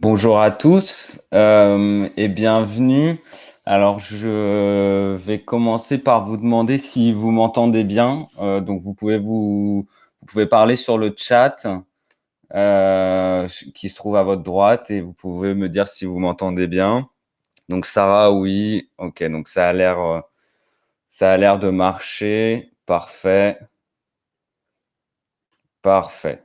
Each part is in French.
Bonjour à tous et bienvenue. Alors, je vais commencer par vous demander si vous m'entendez bien. Donc, vous pouvez parler sur le chat qui se trouve à votre droite et vous pouvez me dire si vous m'entendez bien. Donc, Sarah, oui. Ok, donc ça a l'air de marcher. Parfait, parfait.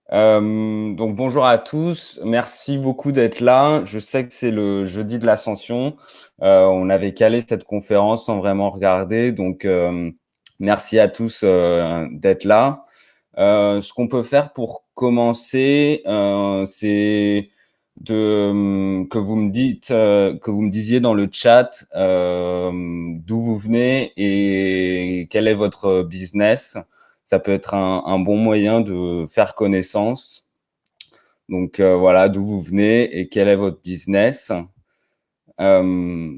Donc bonjour à tous, merci beaucoup d'être là. Je sais que c'est le jeudi de l'Ascension. On avait calé cette conférence sans vraiment regarder, donc merci à tous d'être là. Ce qu'on peut faire pour commencer, c'est que vous me dites, que vous me disiez dans le chat d'où vous venez et quel est votre business. Ça peut être un bon moyen de faire connaissance. Donc voilà, d'où vous venez et quel est votre business. Euh,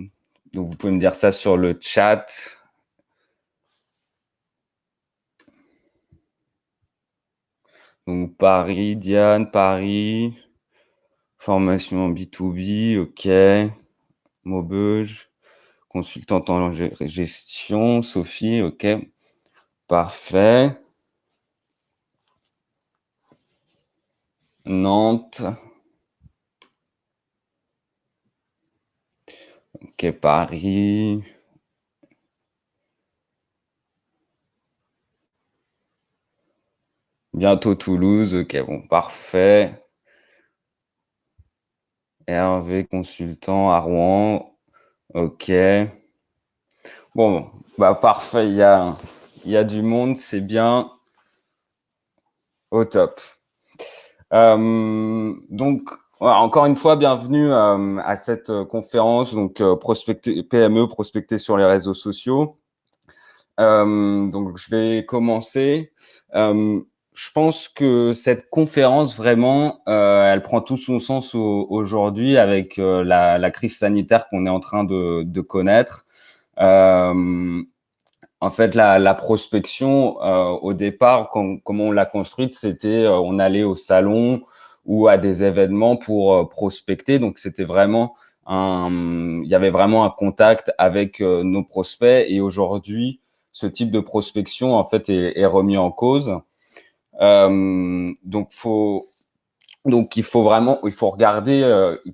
donc vous pouvez me dire ça sur le chat. Donc Paris, Diane, Paris, formation en B2B, ok. Maubeuge, consultante en gestion, Sophie, ok. Parfait. Nantes, ok. Paris. Bientôt Toulouse, ok, bon, parfait. Hervé, consultant à Rouen, ok. Bon, bah parfait, il y a du monde, c'est bien, au top. Donc, voilà, encore une fois, bienvenue à cette conférence, donc prospecter, PME, prospecter sur les réseaux sociaux. Donc, je vais commencer. Euh, je pense que cette conférence, vraiment, elle prend tout son sens aujourd'hui avec la crise sanitaire qu'on est en train de connaître. Euh, En fait, la prospection, au départ, comment on l'a construite, c'était on allait au salon ou à des événements pour prospecter. Donc, c'était vraiment il y avait vraiment un contact avec nos prospects. Et aujourd'hui, ce type de prospection, en fait, est remis en cause. Donc, il faut regarder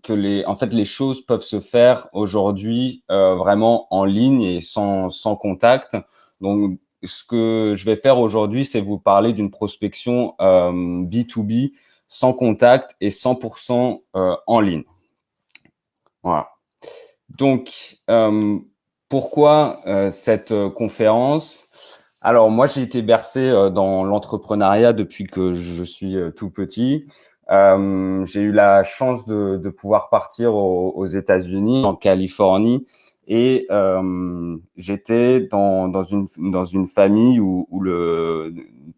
que en fait, les choses peuvent se faire aujourd'hui vraiment en ligne et sans contact. Donc, ce que je vais faire aujourd'hui, c'est vous parler d'une prospection B2B sans contact et 100% en ligne. Voilà. Donc, pourquoi cette conférence? Alors, moi, j'ai été bercé dans l'entrepreneuriat depuis que je suis tout petit. J'ai eu la chance de pouvoir partir aux États-Unis, en Californie, et j'étais dans une famille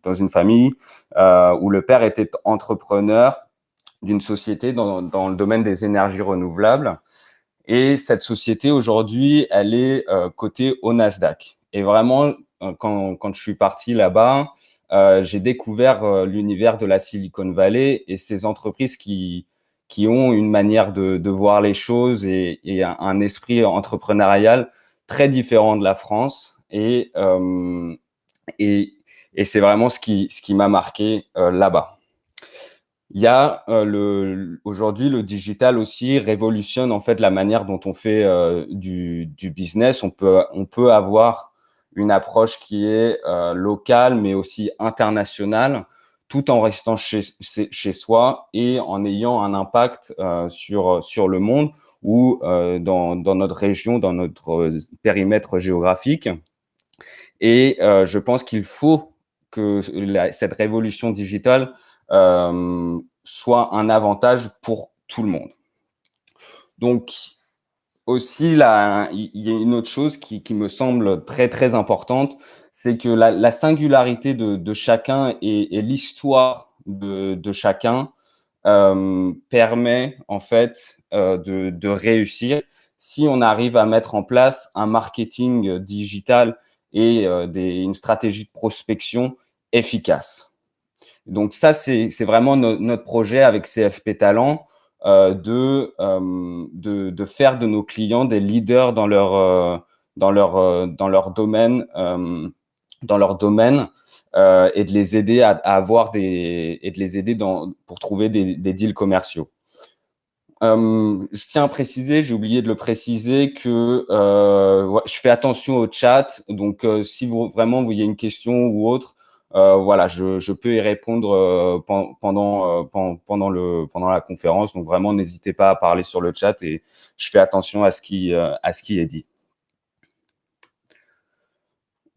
dans une famille où le père était entrepreneur d'une société dans le domaine des énergies renouvelables. Et cette société, aujourd'hui, elle est cotée au Nasdaq. Et vraiment, quand je suis parti là-bas, j'ai découvert l'univers de la Silicon Valley et ces entreprises qui ont une manière de voir les choses et un esprit entrepreneurial très différent de la France. Et, et c'est vraiment ce qui m'a marqué là-bas. Il y a aujourd'hui le digital aussi révolutionne en fait la manière dont on fait du business. On peut avoir une approche qui est locale mais aussi internationale, tout en restant chez soi et en ayant un impact sur le monde ou dans notre région, dans notre périmètre géographique. Et je pense qu'il faut que cette révolution digitale soit un avantage pour tout le monde. Donc aussi, là, il y a une autre chose qui me semble très importante, c'est que la singularité de chacun et l'histoire de chacun permet en fait de réussir si on arrive à mettre en place un marketing digital et une stratégie de prospection efficace. Donc ça, c'est vraiment notre projet avec CFP Talent, de faire de nos clients des leaders dans leur domaine, et de les aider à avoir et de les aider pour trouver des deals commerciaux. Je tiens à préciser, j'ai oublié de le préciser, que ouais, je fais attention au chat. Donc, si vraiment vous avez une question ou autre, voilà, je peux y répondre pendant la conférence. Donc, vraiment, n'hésitez pas à parler sur le chat et je fais attention à ce qui est dit.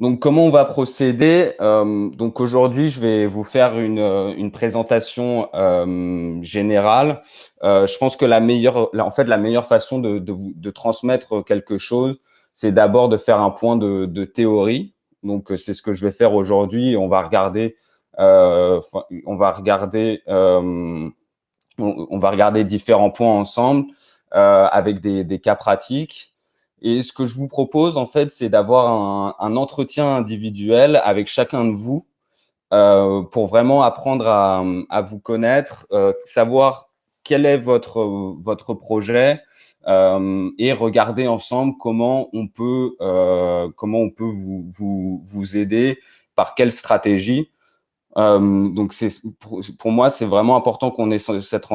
Donc, comment on va procéder? Donc, aujourd'hui, je vais vous faire une présentation générale. Je pense que la meilleure façon de transmettre quelque chose, c'est d'abord de faire un point de théorie. Donc, c'est ce que je vais faire aujourd'hui. On va regarder différents points ensemble avec des cas pratiques. Et ce que je vous propose, en fait, c'est d'avoir un entretien individuel avec chacun de vous pour vraiment apprendre à vous connaître, savoir quel est votre projet et regarder ensemble comment on peut vous aider, par quelle stratégie. Donc pour moi, c'est vraiment important qu'on ait cet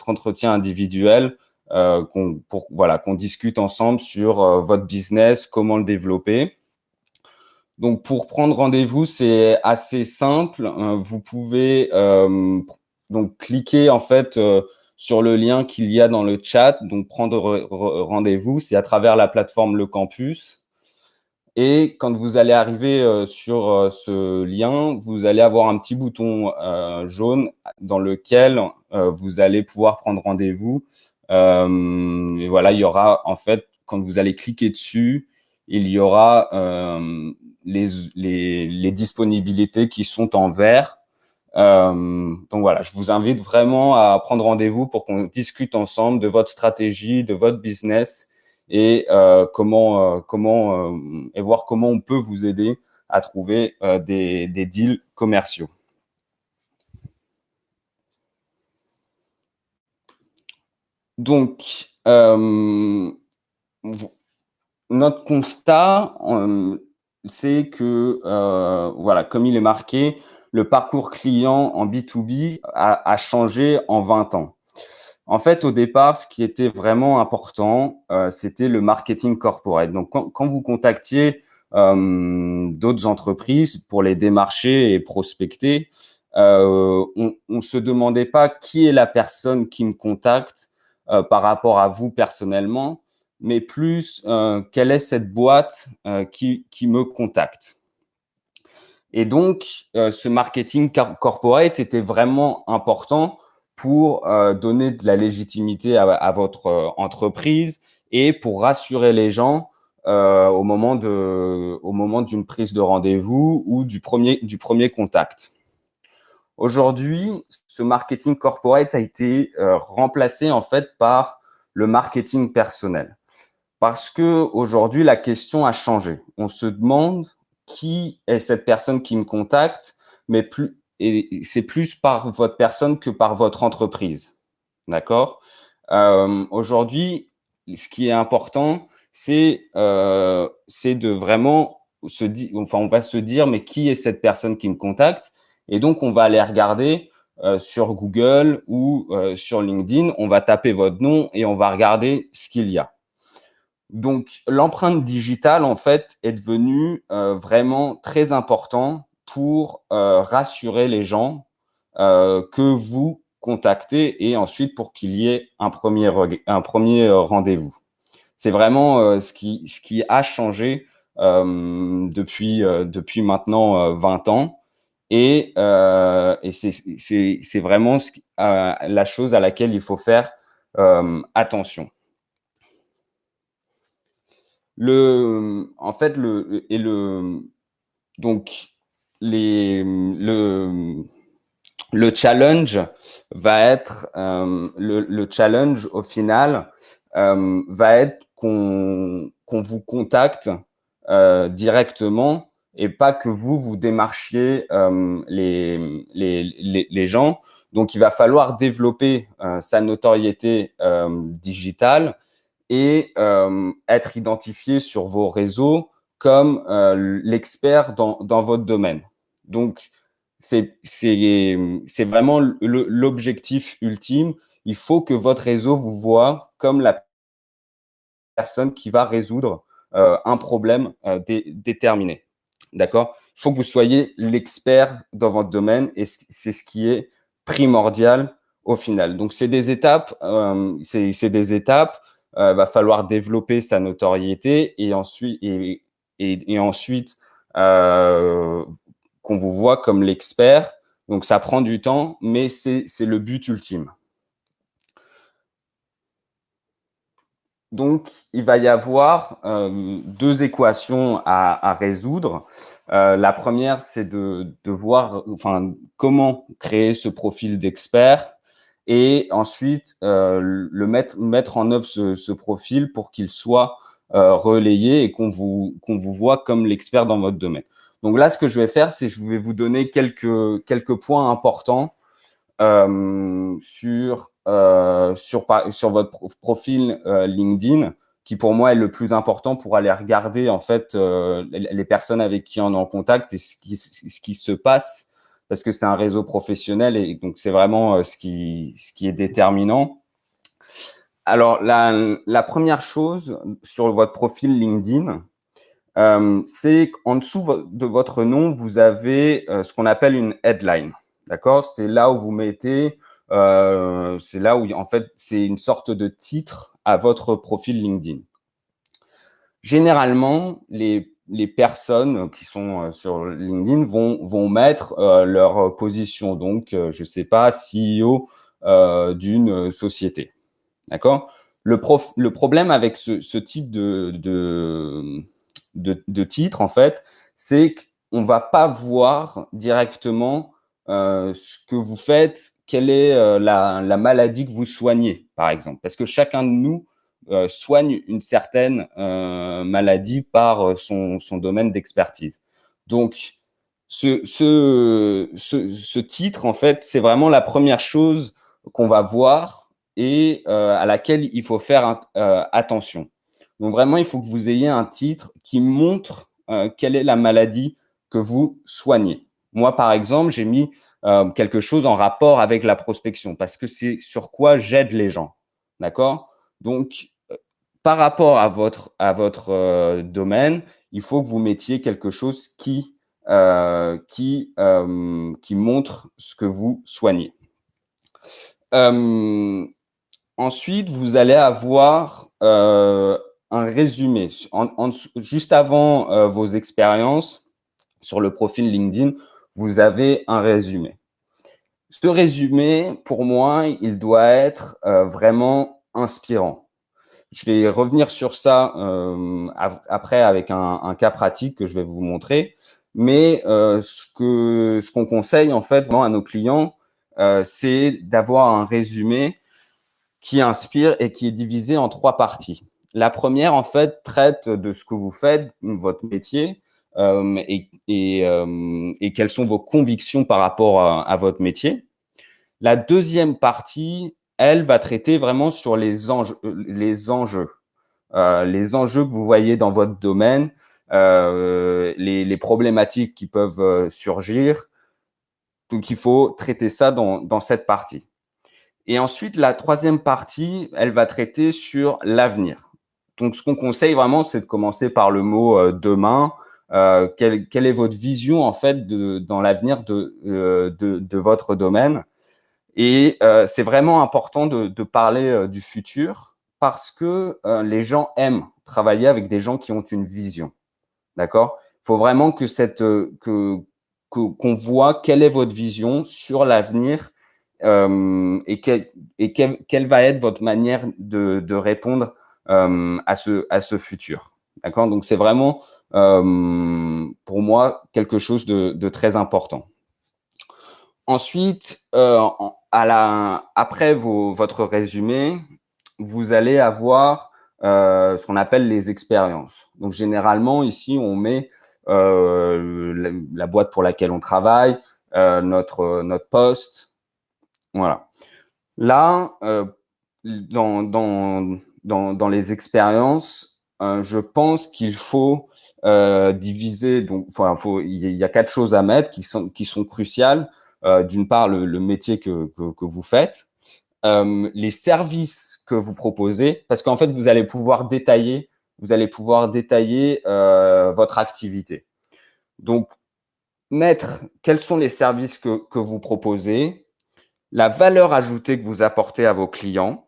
entretien individuel, qu'on discute ensemble sur votre business, comment le développer. Donc pour prendre rendez-vous, c'est assez simple. Vous pouvez donc cliquer en fait sur le lien qu'il y a dans le chat. Donc prendre rendez-vous, c'est à travers la plateforme Le Campus. Et quand vous allez arriver sur ce lien, vous allez avoir un petit bouton jaune dans lequel vous allez pouvoir prendre rendez-vous. Et voilà, il y aura en fait, quand vous allez cliquer dessus, il y aura les disponibilités qui sont en vert. Donc voilà, je vous invite vraiment à prendre rendez-vous pour qu'on discute ensemble de votre stratégie, de votre business et et voir comment on peut vous aider à trouver des deals commerciaux. Donc, notre constat, c'est que, voilà, comme il est marqué, le parcours client en B2B a changé en 20 ans. En fait, au départ, ce qui était vraiment important, c'était le marketing corporate. Donc, quand vous contactiez d'autres entreprises pour les démarcher et prospecter, on se demandait pas qui est la personne qui me contacte par rapport à vous personnellement, mais plus quelle est cette boîte qui me contacte. Et donc, ce marketing corporate était vraiment important pour donner de la légitimité à votre entreprise et pour rassurer les gens au moment d'une prise de rendez-vous ou du premier contact. Aujourd'hui, ce marketing corporate a été remplacé en fait par le marketing personnel. Parce que aujourd'hui, la question a changé. On se demande qui est cette personne qui me contacte, et c'est plus par votre personne que par votre entreprise. D'accord? Aujourd'hui, ce qui est important, c'est de vraiment on va se dire, mais qui est cette personne qui me contacte? Et donc, on va aller regarder sur Google ou sur LinkedIn, on va taper votre nom et on va regarder ce qu'il y a. Donc, l'empreinte digitale, en fait, est devenue vraiment très important pour rassurer les gens que vous contactez et ensuite pour qu'il y ait un premier rendez-vous. C'est vraiment ce qui a changé depuis maintenant 20 ans. Et c'est vraiment la chose à laquelle il faut faire attention. En fait, donc, le challenge va être, le challenge au final, va être qu'on vous contacte directement et pas que vous démarchiez les gens. Donc, il va falloir développer sa notoriété digitale et être identifié sur vos réseaux comme l'expert dans votre domaine. Donc, c'est vraiment l'objectif ultime. Il faut que votre réseau vous voit comme la personne qui va résoudre un problème déterminé. D'accord? Il faut que vous soyez l'expert dans votre domaine et c'est ce qui est primordial au final. Donc, c'est des étapes. C'est des étapes. Va falloir développer sa notoriété et ensuite qu'on vous voit comme l'expert. Donc, ça prend du temps, mais c'est le but ultime. Donc, il va y avoir deux équations à résoudre. La première, c'est de voir comment créer ce profil d'expert et ensuite mettre en œuvre ce profil pour qu'il soit relayé et qu'on vous voit comme l'expert dans votre domaine. Donc là, ce que je vais faire, c'est je vais vous donner quelques points importants sur votre profil LinkedIn, qui pour moi est le plus important pour aller regarder en fait les personnes avec qui on est en contact et ce qui se passe, parce que c'est un réseau professionnel et donc c'est vraiment ce qui est déterminant. Alors la première chose sur votre profil LinkedIn, c'est qu'en dessous de votre nom, vous avez ce qu'on appelle une headline. D'accord? C'est là où vous mettez, c'est là où en fait c'est une sorte de titre à votre profil LinkedIn. Généralement, les personnes qui sont sur LinkedIn vont mettre leur position. Donc, je sais pas, CEO d'une société. D'accord? Le problème avec ce type de titre, en fait, c'est qu'on va pas voir directement ce que vous faites, quelle est la maladie que vous soignez, par exemple. Parce que chacun de nous soigne une certaine maladie par son domaine d'expertise. Donc, ce titre, en fait, c'est vraiment la première chose qu'on va voir et à laquelle il faut faire attention. Donc vraiment, il faut que vous ayez un titre qui montre quelle est la maladie que vous soignez. Moi, par exemple, j'ai mis quelque chose en rapport avec la prospection parce que c'est sur quoi j'aide les gens. D'accord? Donc, par rapport à votre domaine, il faut que vous mettiez quelque chose qui montre ce que vous soignez. Ensuite, vous allez avoir un résumé. Juste avant vos expériences sur le profil LinkedIn, vous avez un résumé. Ce résumé, pour moi, il doit être vraiment inspirant. Je vais revenir sur ça après avec un cas pratique que je vais vous montrer. Mais ce qu'on conseille en fait vraiment à nos clients, c'est d'avoir un résumé qui inspire et qui est divisé en trois parties. La première, en fait, traite de ce que vous faites, votre métier, et quelles sont vos convictions par rapport à votre métier. La deuxième partie, elle va traiter vraiment sur les enjeux, les enjeux que vous voyez dans votre domaine, les problématiques qui peuvent surgir. Donc, il faut traiter ça dans cette partie. Et ensuite, la troisième partie, elle va traiter sur l'avenir. Donc, ce qu'on conseille vraiment, c'est de commencer par le mot demain. Quelle est votre vision en fait dans l'avenir de votre domaine? Et c'est vraiment important de parler du futur parce que les gens aiment travailler avec des gens qui ont une vision. D'accord? Il faut vraiment qu'on voit quelle est votre vision sur l'avenir et quelle va être votre manière de répondre à ce futur. D'accord? Donc, c'est vraiment, pour moi, quelque chose de très important. Ensuite, après votre résumé, vous allez avoir ce qu'on appelle les expériences. Donc, généralement, ici, on met la boîte pour laquelle on travaille, notre poste. Voilà. Là, dans les expériences, je pense qu'il faut diviser. Donc, enfin, il y a quatre choses à mettre qui sont cruciales. D'une part, le métier que vous faites, les services que vous proposez, parce qu'en fait, vous allez pouvoir détailler votre activité. Donc, mettre quels sont les services que vous proposez, la valeur ajoutée que vous apportez à vos clients,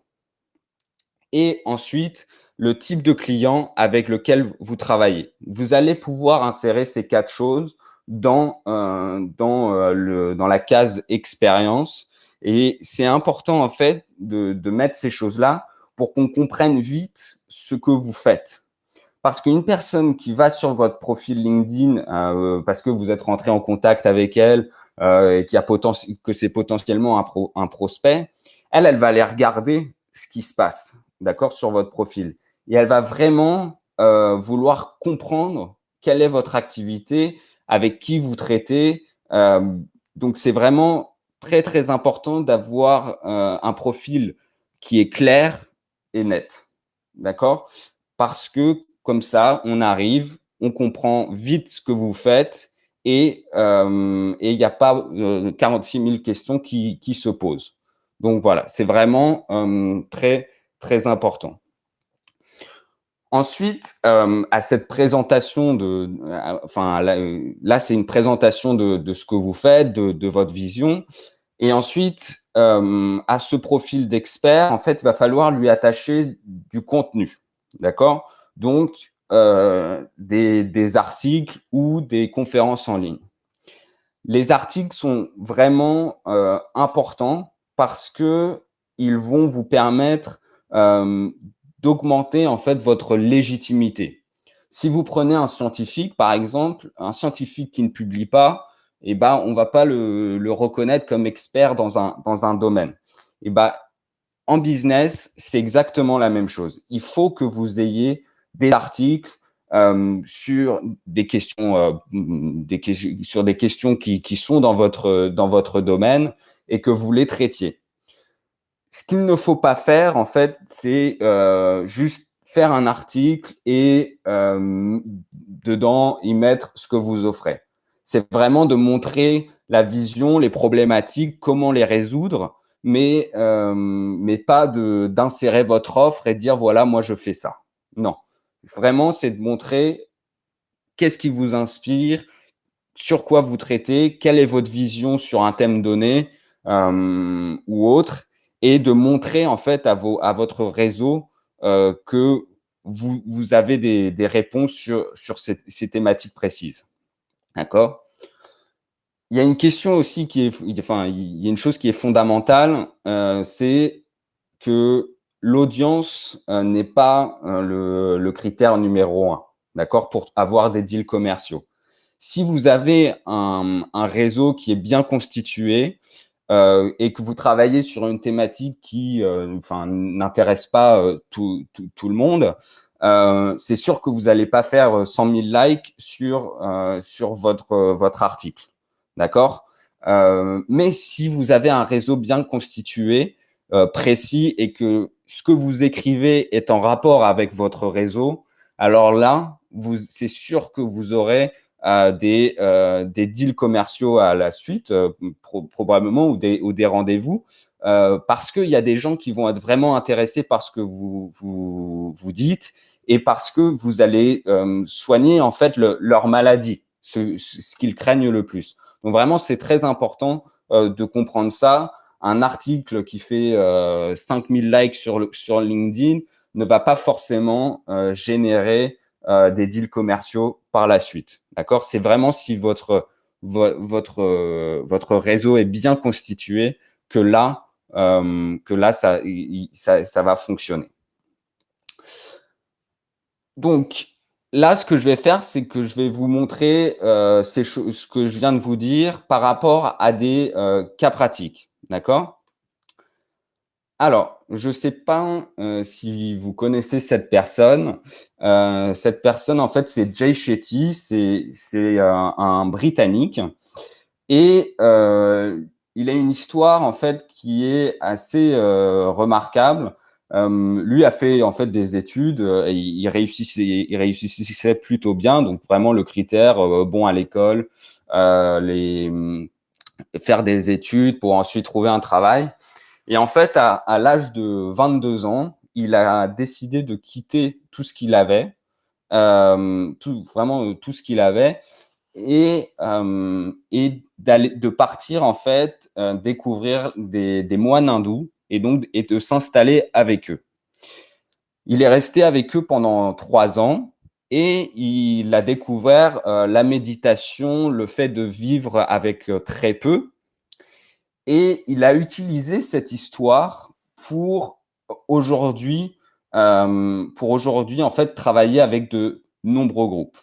et ensuite le type de client avec lequel vous travaillez. Vous allez pouvoir insérer ces quatre choses dans la case expérience. Et c'est important en fait de mettre ces choses-là pour qu'on comprenne vite ce que vous faites. Parce qu'une personne qui va sur votre profil LinkedIn parce que vous êtes rentré en contact avec elle et que c'est potentiellement un prospect, elle va aller regarder ce qui se passe, d'accord, sur votre profil. Et elle va vraiment vouloir comprendre quelle est votre activité, avec qui vous traitez. Donc, c'est vraiment très, très important d'avoir un profil qui est clair et net, d'accord? Parce que comme ça, on arrive, on comprend vite ce que vous faites et il n'y a pas 46 000 questions qui se posent. Donc voilà, c'est vraiment très, très important. Ensuite, à cette présentation enfin là c'est une présentation de ce que vous faites, de votre vision. Et ensuite, à ce profil d'expert, en fait, il va falloir lui attacher du contenu, d'accord? Donc, des articles ou des conférences en ligne. Les articles sont vraiment importants parce que ils vont vous permettre d'augmenter en fait votre légitimité. Si vous prenez un scientifique, par exemple, un scientifique qui ne publie pas, eh ben, on va pas le reconnaître comme expert dans un domaine. Eh ben, en business, c'est exactement la même chose. Il faut que vous ayez des articles sur des questions, sur des questions qui sont dans votre domaine et que vous les traitiez. Ce qu'il ne faut pas faire, en fait, c'est juste faire un article et dedans y mettre ce que vous offrez. C'est vraiment de montrer la vision, les problématiques, comment les résoudre, mais pas d'insérer votre offre et de dire voilà, moi je fais ça. Non, vraiment, c'est de montrer qu'est-ce qui vous inspire, sur quoi vous traitez, quelle est votre vision sur un thème donné ou autre, et de montrer en fait à votre réseau que vous avez des réponses sur ces thématiques précises. D'accord? Il y a une question aussi enfin, il y a une chose qui est fondamentale, c'est que l'audience n'est pas le critère numéro un, d'accord, pour avoir des deals commerciaux. Si vous avez un réseau qui est bien constitué et que vous travaillez sur une thématique qui enfin, n'intéresse pas tout le monde, c'est sûr que vous n'allez pas faire 100 000 likes sur votre article. D'accord? Mais si vous avez un réseau bien constitué, précis et que ce que vous écrivez est en rapport avec votre réseau, alors là, c'est sûr que vous aurez des deals commerciaux à la suite, probablement, ou des rendez-vous, parce qu'il y a des gens qui vont être vraiment intéressés par ce que vous dites et parce que vous allez soigner en fait leur maladie, ce qu'ils craignent le plus. Donc vraiment, c'est très important de comprendre ça. Un article qui fait 5000 likes sur LinkedIn ne va pas forcément générer des deals commerciaux par la suite. D'accord? C'est vraiment si votre réseau est bien constitué que là ça va fonctionner. Donc là, ce que je vais faire, c'est que je vais vous montrer ce que je viens de vous dire par rapport à des cas pratiques. D'accord? Alors, je sais pas si vous connaissez cette personne. Cette personne, en fait, c'est Jay Shetty. C'est un Britannique et il a une histoire en fait qui est assez remarquable. Lui a fait en fait des études. Et il réussissait plutôt bien. Donc vraiment le critère bon à l'école, les faire des études pour ensuite trouver un travail. Et en fait, à l'âge de 22 ans, il a décidé de quitter tout ce qu'il avait, vraiment tout ce qu'il avait, et de partir en fait découvrir des moines hindous et de s'installer avec eux. Il est resté avec eux pendant 3 ans et il a découvert la méditation, le fait de vivre avec très peu. Et il a utilisé cette histoire pour aujourd'hui en fait travailler avec de nombreux groupes,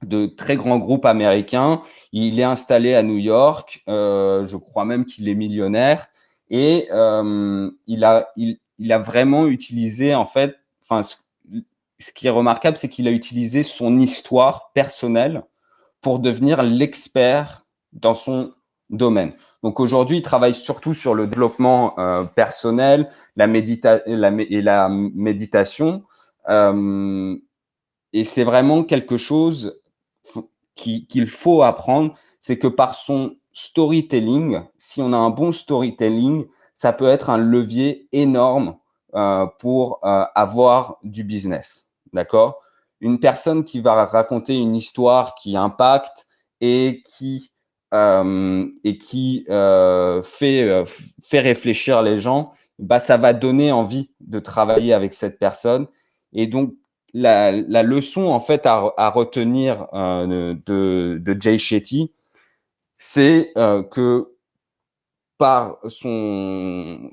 de très grands groupes américains. Il est installé à New York, je crois même qu'il est millionnaire et il a vraiment utilisé en fait, enfin ce qui est remarquable, c'est qu'il a utilisé son histoire personnelle pour devenir l'expert dans son domaine. Donc aujourd'hui, il travaille surtout sur le développement personnel, et la méditation. Euh, et c'est vraiment quelque chose qu'il faut apprendre. C'est que par son storytelling, si on a un bon storytelling, ça peut être un levier énorme pour avoir du business. D'accord? Une personne qui va raconter une histoire qui impacte et qui fait réfléchir les gens, bah, ça va donner envie de travailler avec cette personne. Et donc, la leçon en fait à retenir de Jay Shetty, c'est que par son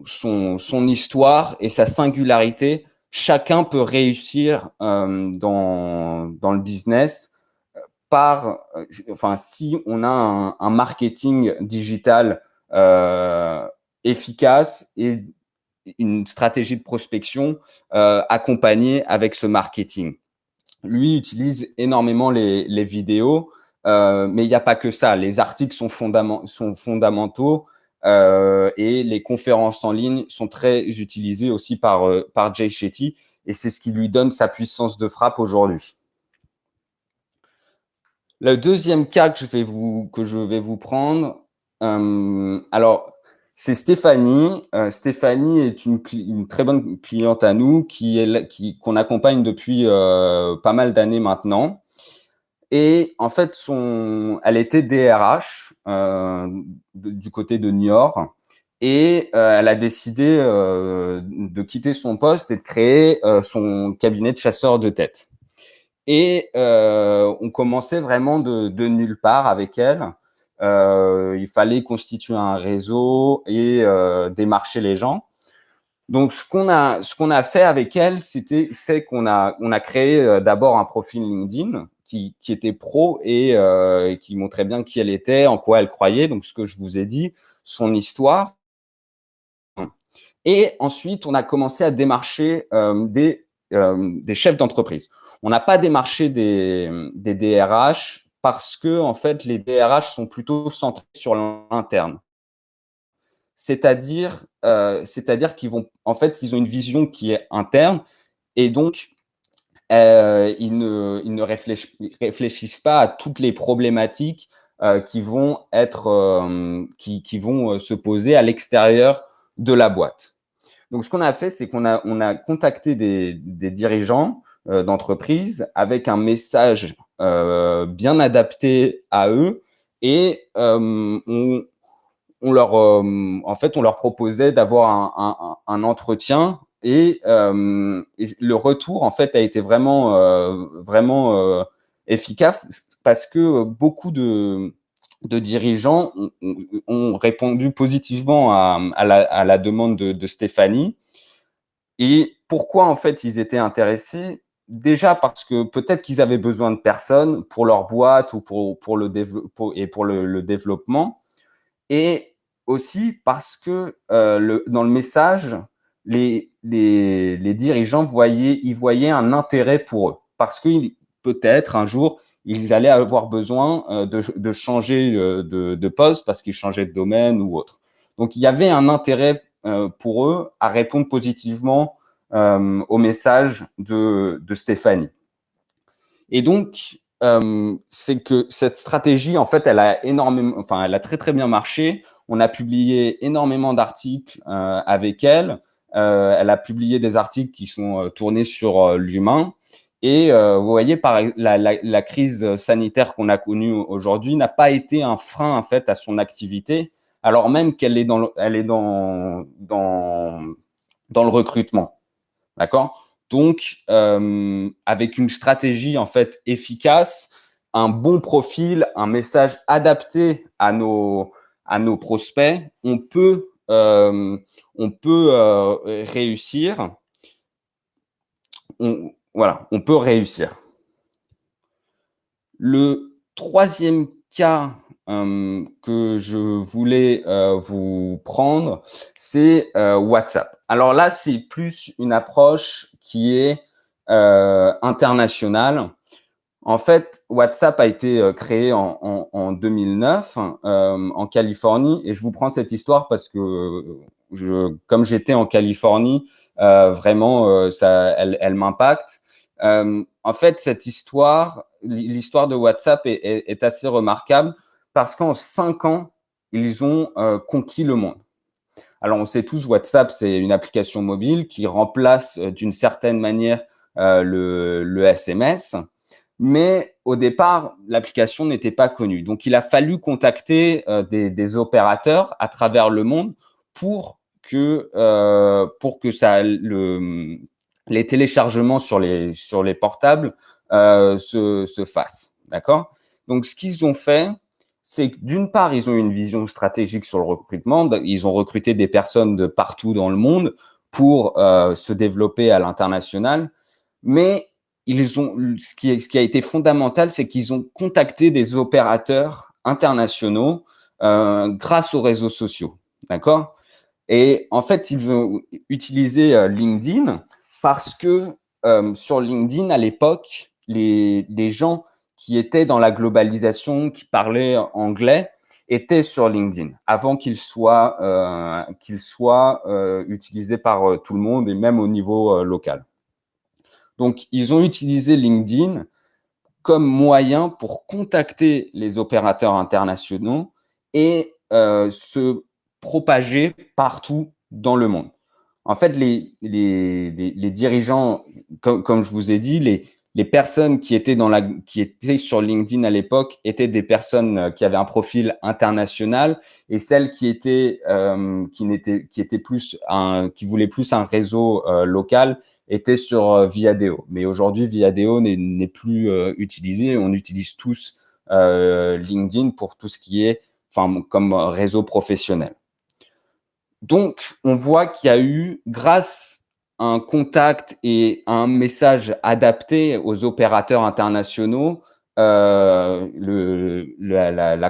histoire et sa singularité, chacun peut réussir dans le business enfin, si on a un marketing digital efficace et une stratégie de prospection accompagnée avec ce marketing. Lui utilise énormément les vidéos, mais il n'y a pas que ça. Les articles sont fondamentaux et les conférences en ligne sont très utilisées aussi par Jay Shetty et c'est ce qui lui donne sa puissance de frappe aujourd'hui. Le deuxième cas que je vais vous prendre, alors c'est Stéphanie. Stéphanie est une très bonne cliente à nous qu'on accompagne depuis pas mal d'années maintenant. Et en fait, elle était DRH du côté de Niort et elle a décidé de quitter son poste et de créer son cabinet de chasseurs de tête. Et on commençait vraiment de nulle part avec elle. Il fallait constituer un réseau et démarcher les gens. Donc ce qu'on a fait avec elle, c'est qu'on a créé d'abord un profil LinkedIn qui était pro et qui montrait bien qui elle était, en quoi elle croyait. Donc ce que je vous ai dit, son histoire. Et ensuite, on a commencé à démarcher des chefs d'entreprise. On n'a pas démarché des DRH parce que en fait, les DRH sont plutôt centrés sur l'interne. C'est-à-dire qu'ils vont, en fait, ils ont une vision qui est interne et donc ils ne réfléchissent pas à toutes les problématiques qui vont se poser à l'extérieur de la boîte. Donc, ce qu'on a fait, c'est on a contacté des dirigeants d'entreprise avec un message bien adapté à eux et en fait, on leur proposait d'avoir un entretien et le retour, en fait, a été vraiment efficace parce que beaucoup de dirigeants ont répondu positivement à la demande de Stéphanie. Et pourquoi, en fait, ils étaient intéressés? Déjà parce que peut-être qu'ils avaient besoin de personnes pour leur boîte ou pour le développement. Et aussi parce que dans le message, les dirigeants y voyaient un intérêt pour eux. Parce que peut-être un jour, ils allaient avoir besoin de changer de poste parce qu'ils changeaient de domaine ou autre. Donc, il y avait un intérêt pour eux à répondre positivement au message de Stéphanie. Et donc, c'est que cette stratégie, en fait, elle a très très bien marché. On a publié énormément d'articles avec elle. Elle a publié des articles qui sont tournés sur l'humain. Et vous voyez, la crise sanitaire qu'on a connue aujourd'hui n'a pas été un frein en fait à son activité, alors même qu'elle est dans le recrutement. D'accord? Donc, avec une stratégie en fait efficace, un bon profil, un message adapté à nos prospects, on peut réussir. On peut réussir. Le troisième cas que je voulais vous prendre, c'est WhatsApp. Alors là, c'est plus une approche qui est internationale. En fait, WhatsApp a été créé en 2009 en Californie, et je vous prends cette histoire parce que comme j'étais en Californie, vraiment, elle m'impacte. En fait, l'histoire de WhatsApp est assez remarquable parce qu'en 5 ans, ils ont conquis le monde. Alors, on sait tous, WhatsApp, c'est une application mobile qui remplace d'une certaine manière le SMS. Mais au départ, l'application n'était pas connue. Donc, il a fallu contacter des opérateurs à travers le monde pour que les téléchargements sur les portables se fassent. D'accord? Donc, ce qu'ils ont fait, c'est que d'une part, ils ont une vision stratégique sur le recrutement. Ils ont recruté des personnes de partout dans le monde pour se développer à l'international. Mais ce qui a été fondamental, c'est qu'ils ont contacté des opérateurs internationaux grâce aux réseaux sociaux. D'accord? Et en fait, ils ont utilisé LinkedIn parce que sur LinkedIn, à l'époque, les gens qui étaient dans la globalisation, qui parlaient anglais, étaient sur LinkedIn avant qu'il soit utilisé par tout le monde et même au niveau local. Donc, ils ont utilisé LinkedIn comme moyen pour contacter les opérateurs internationaux et se propager partout dans le monde. En fait, les dirigeants, comme je vous ai dit, les personnes qui étaient sur LinkedIn à l'époque étaient des personnes qui avaient un profil international, et celles qui voulaient plus un réseau local étaient sur Viadeo. Mais aujourd'hui, Viadeo n'est plus utilisé. On utilise tous LinkedIn pour tout ce qui est, comme réseau professionnel. Donc, on voit qu'il y a eu, grâce à un contact et à un message adapté aux opérateurs internationaux, la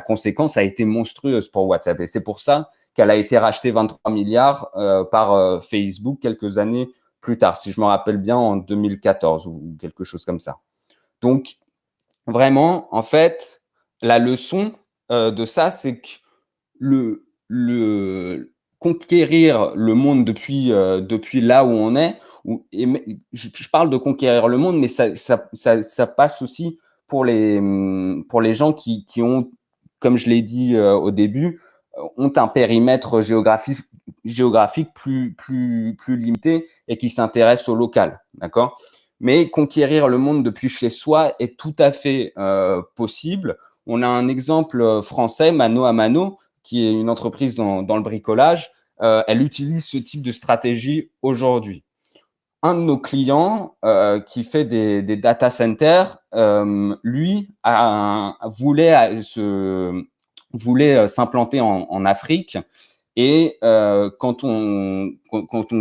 conséquence a été monstrueuse pour WhatsApp. Et c'est pour ça qu'elle a été rachetée 23 milliards par Facebook quelques années plus tard, si je me rappelle bien, en 2014 ou quelque chose comme ça. Donc, vraiment, en fait, la leçon de ça, c'est que le conquérir le monde depuis là où on est, je parle de conquérir le monde, mais ça passe aussi pour les gens qui ont, comme je l'ai dit au début, ont un périmètre géographique plus limité et qui s'intéressent au local, d'accord? Mais conquérir le monde depuis chez soi est tout à fait possible. On a un exemple français, Mano à Mano, qui est une entreprise dans le bricolage. Elle utilise ce type de stratégie aujourd'hui. Un de nos clients qui fait des data centers, lui, voulait s'implanter en Afrique. Et quand on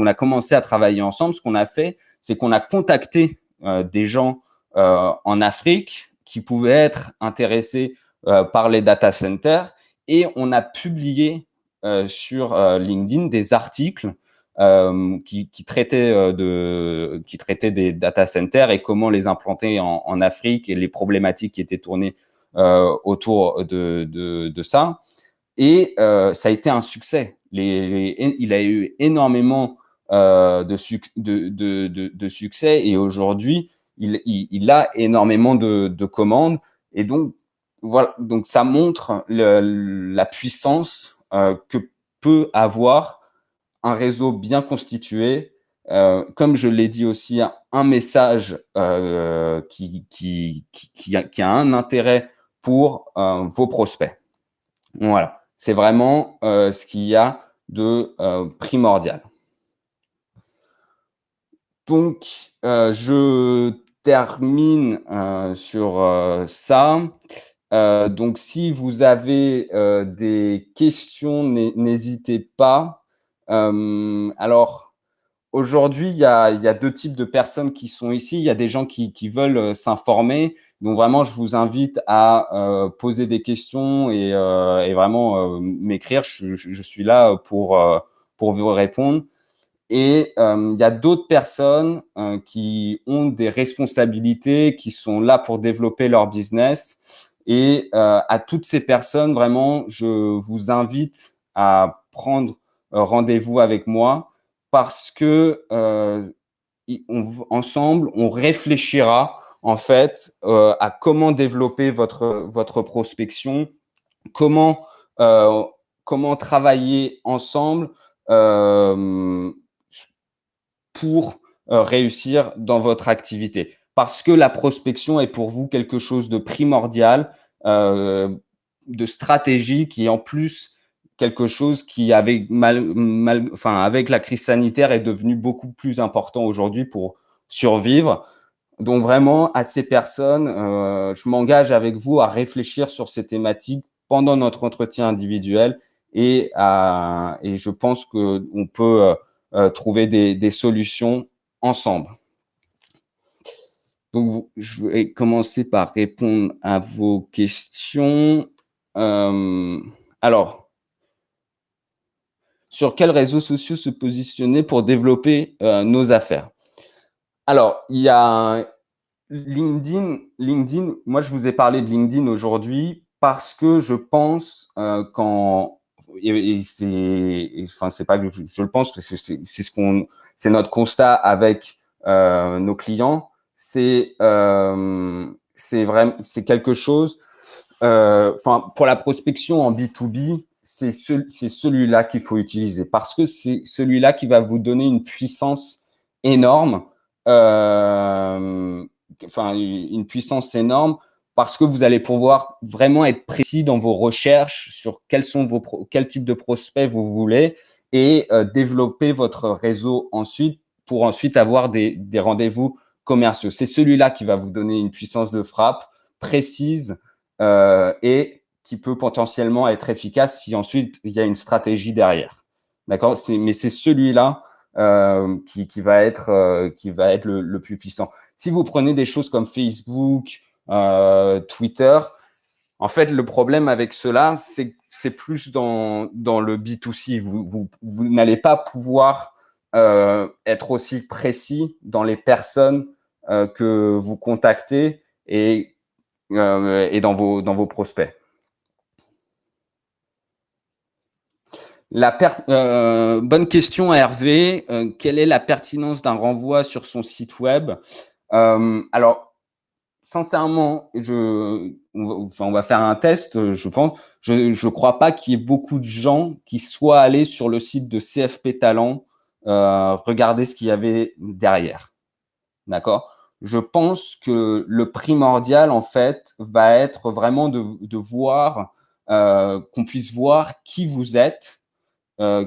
a commencé à travailler ensemble, ce qu'on a fait, c'est qu'on a contacté des gens en Afrique qui pouvaient être intéressés par les data centers, et on a publié sur LinkedIn des articles qui traitaient qui traitaient des data centers et comment les implanter en Afrique et les problématiques qui étaient tournées autour de ça. Et ça a été un succès. Il a eu énormément de succès et aujourd'hui, il a énormément de commandes. Et donc, voilà, donc ça montre la puissance que peut avoir un réseau bien constitué. Comme je l'ai dit aussi, un message qui a un intérêt pour vos prospects. Voilà, c'est vraiment ce qu'il y a de primordial. Donc, je termine sur ça. Donc, si vous avez des questions, n'hésitez pas. Alors, aujourd'hui, il y a deux types de personnes qui sont ici. Il y a des gens qui veulent s'informer. Donc vraiment, je vous invite à poser des questions et vraiment m'écrire. Je suis là pour vous répondre. Et il y a d'autres personnes qui ont des responsabilités, qui sont là pour développer leur business. Et à toutes ces personnes, vraiment, je vous invite à prendre rendez-vous avec moi parce que ensemble, on réfléchira en fait à comment développer votre prospection, comment euh, comment travailler ensemble euh, pour réussir dans votre activité. Parce que la prospection est pour vous quelque chose de primordial, de stratégique et en plus quelque chose qui avec avec la crise sanitaire est devenu beaucoup plus important aujourd'hui pour survivre. Donc vraiment, à ces personnes, je m'engage avec vous à réfléchir sur ces thématiques pendant notre entretien individuel et je pense qu'on peut trouver des solutions ensemble. Donc, je vais commencer par répondre à vos questions. Alors, sur quels réseaux sociaux se positionner pour développer nos affaires? Alors, il y a LinkedIn, moi je vous ai parlé de LinkedIn aujourd'hui parce que je pense et enfin c'est pas que je le pense parce que c'est notre constat avec nos clients, c'est vraiment c'est quelque chose. Enfin pour la prospection en B2B, c'est celui-là qu'il faut utiliser parce que c'est celui-là qui va vous donner une puissance énorme. Euh, enfin une puissance énorme parce que vous allez pouvoir vraiment être précis dans vos recherches sur quel type de prospects vous voulez et développer votre réseau ensuite pour ensuite avoir des rendez-vous commerciaux. C'est celui-là qui va vous donner une puissance de frappe précise et qui peut potentiellement être efficace si ensuite il y a une stratégie derrière. D'accord? Mais c'est celui-là qui va être le plus puissant. Si vous prenez des choses comme Facebook, Twitter, en fait, le problème avec cela, c'est plus dans le B2C. Vous n'allez pas pouvoir être aussi précis dans les personnes que vous contactez et dans vos prospects. Bonne question, Hervé. Quelle est la pertinence d'un renvoi sur son site web? Alors, sincèrement, on va faire un test, je pense. Je crois pas qu'il y ait beaucoup de gens qui soient allés sur le site de CFP Talent, regarder ce qu'il y avait derrière. D'accord? Je pense que le primordial, en fait, va être vraiment de voir, qu'on puisse voir qui vous êtes, euh,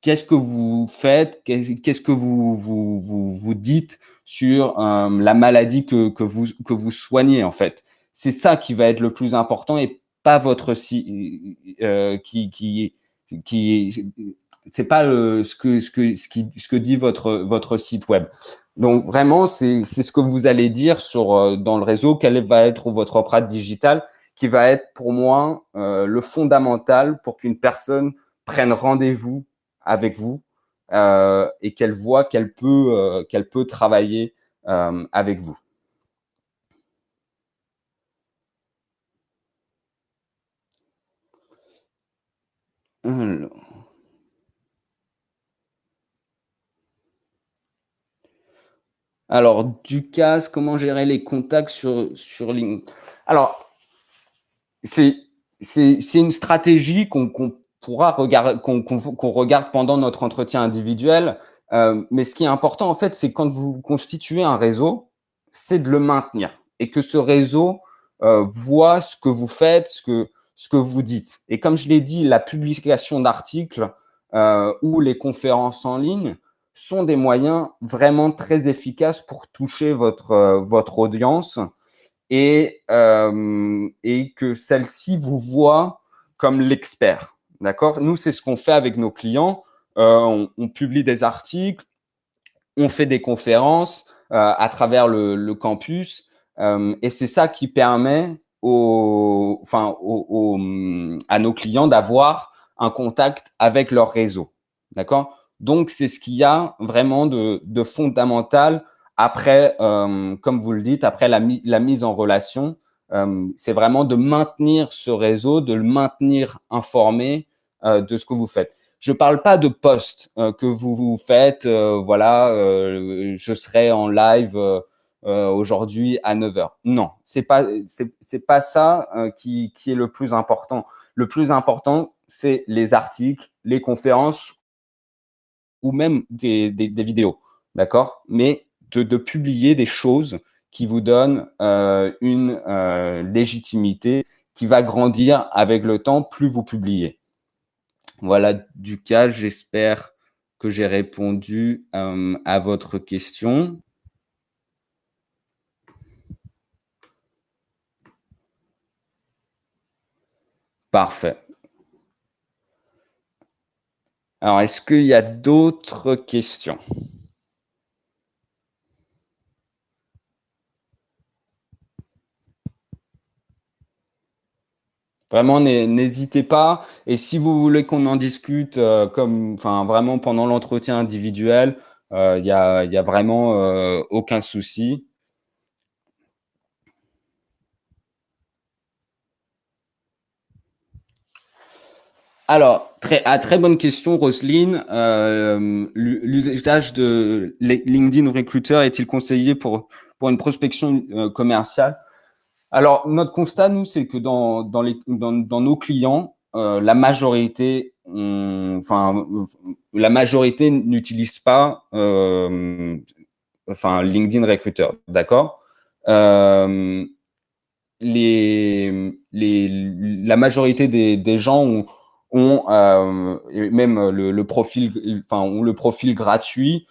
qu'est-ce que vous faites, qu'est-ce que vous dites sur la maladie que vous soignez, en fait. C'est ça qui va être le plus important et pas votre qui c'est pas ce que dit votre site web. Donc vraiment, c'est ce que vous allez dire sur dans le réseau, quelle va être votre empreinte digitale, qui va être pour moi le fondamental pour qu'une personne prenne rendez-vous avec vous et qu'elle voit qu'elle peut travailler avec vous. Alors, Ducasse, comment gérer les contacts sur LinkedIn? Alors, c'est c'est une stratégie qu'on pourra regarder, qu'on regarde pendant notre entretien individuel. Mais ce qui est important, en fait, c'est quand vous constituez un réseau, c'est de le maintenir et que ce réseau voit ce que vous faites, ce que vous dites. Et comme je l'ai dit, la publication d'articles ou les conférences en ligne sont des moyens vraiment très efficaces pour toucher votre audience et que celle-ci vous voit comme l'expert. D'accord? Nous, c'est ce qu'on fait avec nos clients. On publie des articles, on fait des conférences à travers le campus, et c'est ça qui permet à nos clients d'avoir un contact avec leur réseau. D'accord? Donc, c'est ce qu'il y a vraiment de fondamental après, comme vous le dites, après la mise en relation. C'est vraiment de maintenir ce réseau, de le maintenir informé de ce que vous faites. Je parle pas de posts que vous faites, voilà, je serai en live aujourd'hui à 9 heures. Non, c'est pas ça qui est le plus important. Le plus important, c'est les articles, les conférences ou même des vidéos, d'accord? Mais de publier des choses qui vous donnent une légitimité qui va grandir avec le temps plus vous publiez. Voilà, Lucas, j'espère que j'ai répondu à votre question. Parfait. Alors, est-ce qu'il y a d'autres questions? Vraiment, n'hésitez pas. Et si vous voulez qu'on en discute enfin, vraiment pendant l'entretien individuel, il y a vraiment aucun souci. Alors, très bonne question, Roselyne. L'usage de LinkedIn Recruiter est-il conseillé pour une prospection commerciale? Alors, notre constat, nous, c'est que dans nos clients, la majorité n'utilise pas LinkedIn Recruiter, d'accord? Euh, la majorité des gens ont même le profil, enfin, ont le profil gratuit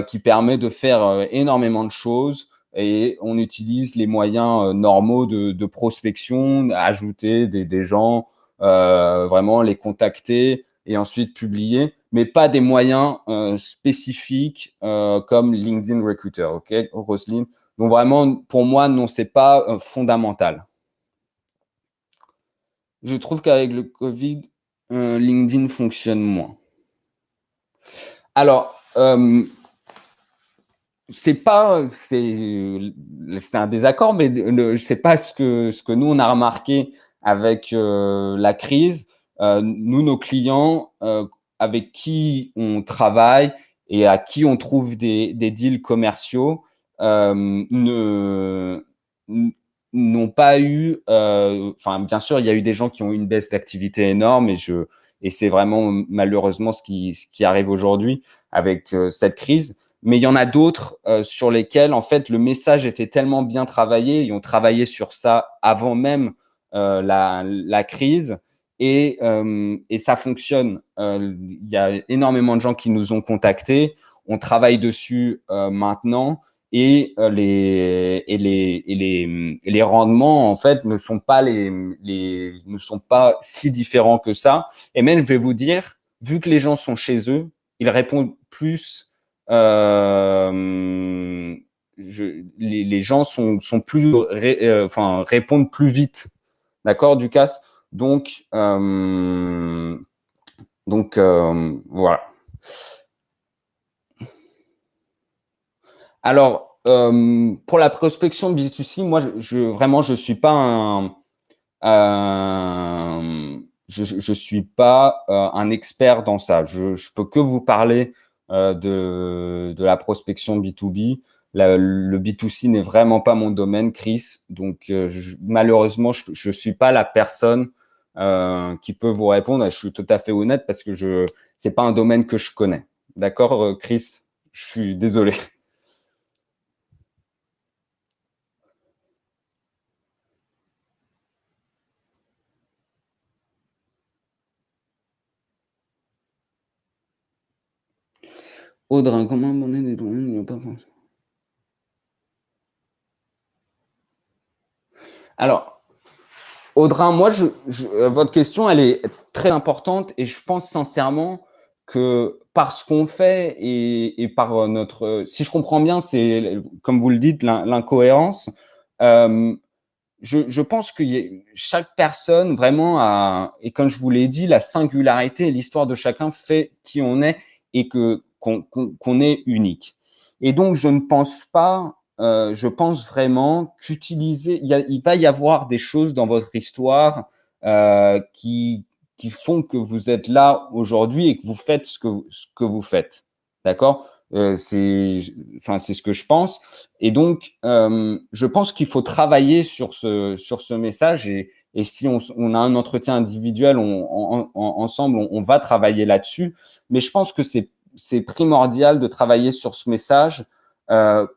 qui permet de faire énormément de choses et on utilise les moyens normaux de prospection, ajouter des gens, vraiment les contacter et ensuite publier, mais pas des moyens spécifiques comme LinkedIn Recruiter, ok, Roselyne? Donc vraiment, pour moi, non, c'est pas fondamental. Je trouve qu'avec le Covid, LinkedIn fonctionne moins. Alors, c'est un désaccord, mais c'est pas ce que nous on a remarqué avec la crise. Nous, nos clients avec qui on travaille et à qui on trouve des deals commerciaux ne n'ont pas eu. Enfin, bien sûr, il y a eu des gens qui ont eu une baisse d'activité énorme et c'est vraiment malheureusement ce qui arrive aujourd'hui avec cette crise. Mais il y en a d'autres sur lesquels, en fait, le message était tellement bien travaillé, ils ont travaillé sur ça avant même la crise, et ça fonctionne. Il y a énormément de gens qui nous ont contactés, on travaille dessus maintenant, et les rendements, en fait, ne sont pas si différents que ça. Et même, je vais vous dire, vu que les gens sont chez eux, ils répondent plus les gens sont plus enfin répondent plus vite, d'accord, Ducasse. Donc voilà. Alors, pour la prospection B2C, moi, vraiment, je suis pas je suis pas un expert dans ça. Je peux que vous parler de la prospection B2B. Le B2C n'est vraiment pas mon domaine, Chris. Donc, malheureusement, je suis pas la personne qui peut vous répondre. Je suis tout à fait honnête parce que c'est pas un domaine que je connais. D'accord, Chris? Je suis désolé. Audrin, comment abandonner des domaines qui n'ont pas fonctionné? Alors, Audrin, moi, votre question, elle est très importante et je pense sincèrement que par ce qu'on fait et par si je comprends bien, c'est, comme vous le dites, l'incohérence. Euh, je pense que chaque personne vraiment a, et comme je vous l'ai dit, la singularité et l'histoire de chacun fait qui on est et qu'on est unique. Et donc, je ne pense pas, je pense vraiment qu'utiliser, il va y avoir des choses dans votre histoire qui font que vous êtes là aujourd'hui et que vous faites ce que vous faites. D'accord? C'est ce que je pense. Et donc, je pense qu'il faut travailler sur ce message et si on a un entretien individuel, ensemble, on va travailler là-dessus. Mais je pense que c'est primordial de travailler sur ce message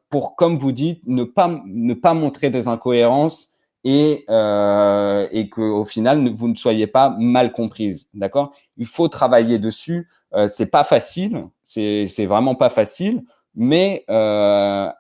pour, comme vous dites, ne pas montrer des incohérences et que au final vous ne soyez pas mal comprise. D'accord? Il faut travailler dessus. C'est pas facile, c'est vraiment pas facile, mais on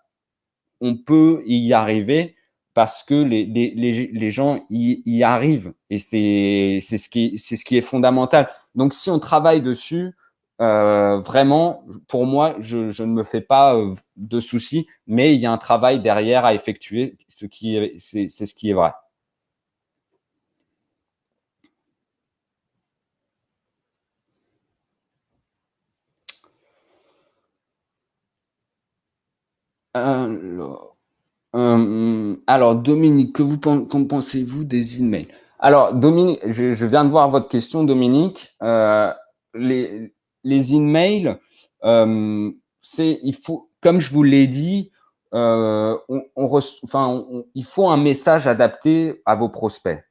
peut y arriver parce que les gens y arrivent et c'est ce qui est fondamental. Donc si on travaille dessus, vraiment, pour moi, je ne me fais pas de soucis, mais il y a un travail derrière à effectuer, c'est ce qui est vrai. Alors, alors, Dominique, qu'en pensez-vous des emails? Alors, Dominique, je viens de voir votre question, Dominique. Les, les emails, il faut, comme je vous l'ai dit, il faut un message adapté à vos prospects.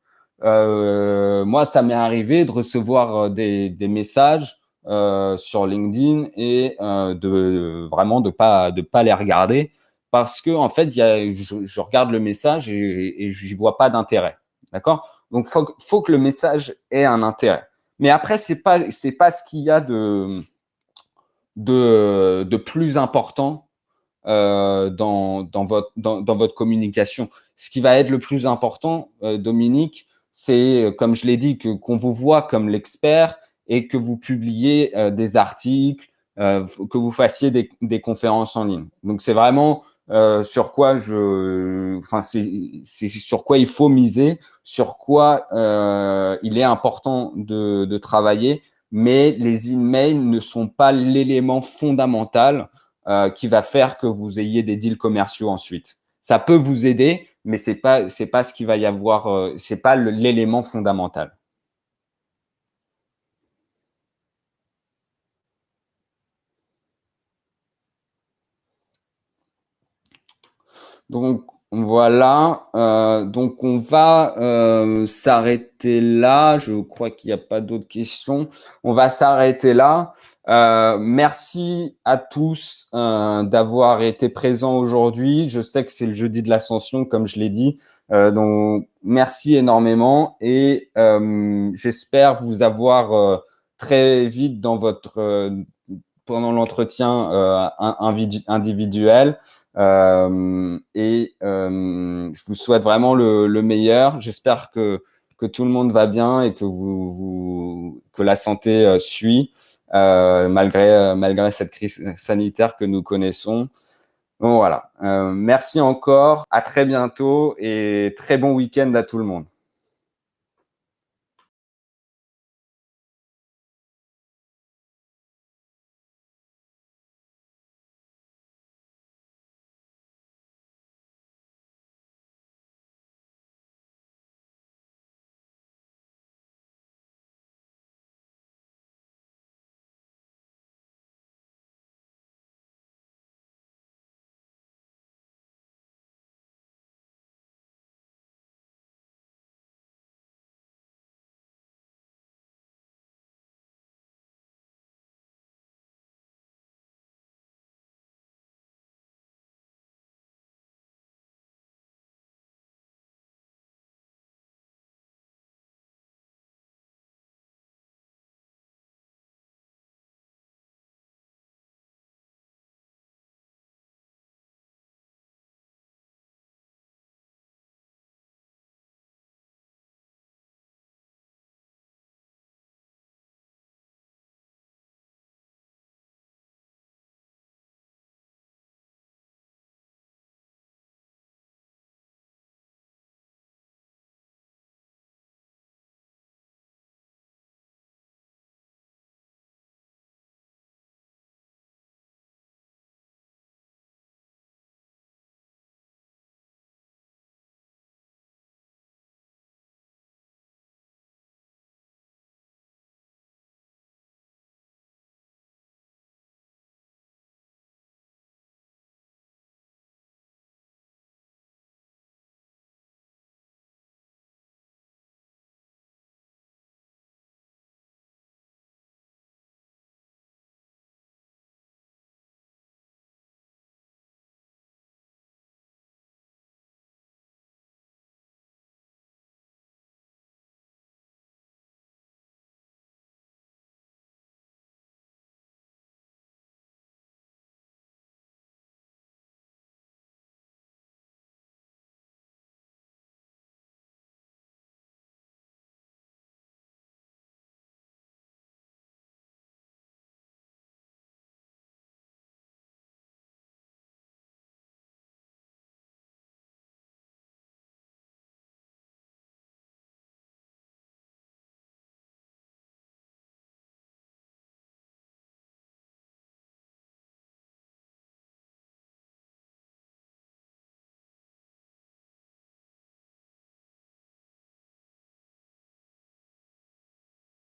Moi, ça m'est arrivé de recevoir des messages sur LinkedIn et vraiment de pas les regarder parce que en fait, je regarde le message et j'y vois pas d'intérêt. D'accord? Donc, faut que le message ait un intérêt. Mais après, c'est pas ce qu'il y a de plus important dans votre communication. Ce qui va être le plus important, Dominique, c'est, comme je l'ai dit, qu'on vous voit comme l'expert et que vous publiez des articles, que vous fassiez des conférences en ligne. Donc c'est vraiment sur quoi c'est sur quoi il faut miser, sur quoi il est important de travailler, mais les emails ne sont pas l'élément fondamental qui va faire que vous ayez des deals commerciaux ensuite. Ça peut vous aider, mais c'est pas ce qu'il va y avoir, c'est pas l'élément fondamental. Donc voilà, donc on va s'arrêter là. Je crois qu'il n'y a pas d'autres questions. On va s'arrêter là. Merci à tous d'avoir été présents aujourd'hui. Je sais que c'est le jeudi de l'Ascension, comme je l'ai dit. Donc merci énormément et j'espère vous avoir très vite dans votre pendant l'entretien individuel. Je vous souhaite vraiment le meilleur. J'espère que tout le monde va bien et que que la santé suit malgré cette crise sanitaire que nous connaissons. Bon voilà. Merci encore. À très bientôt et très bon week-end à tout le monde.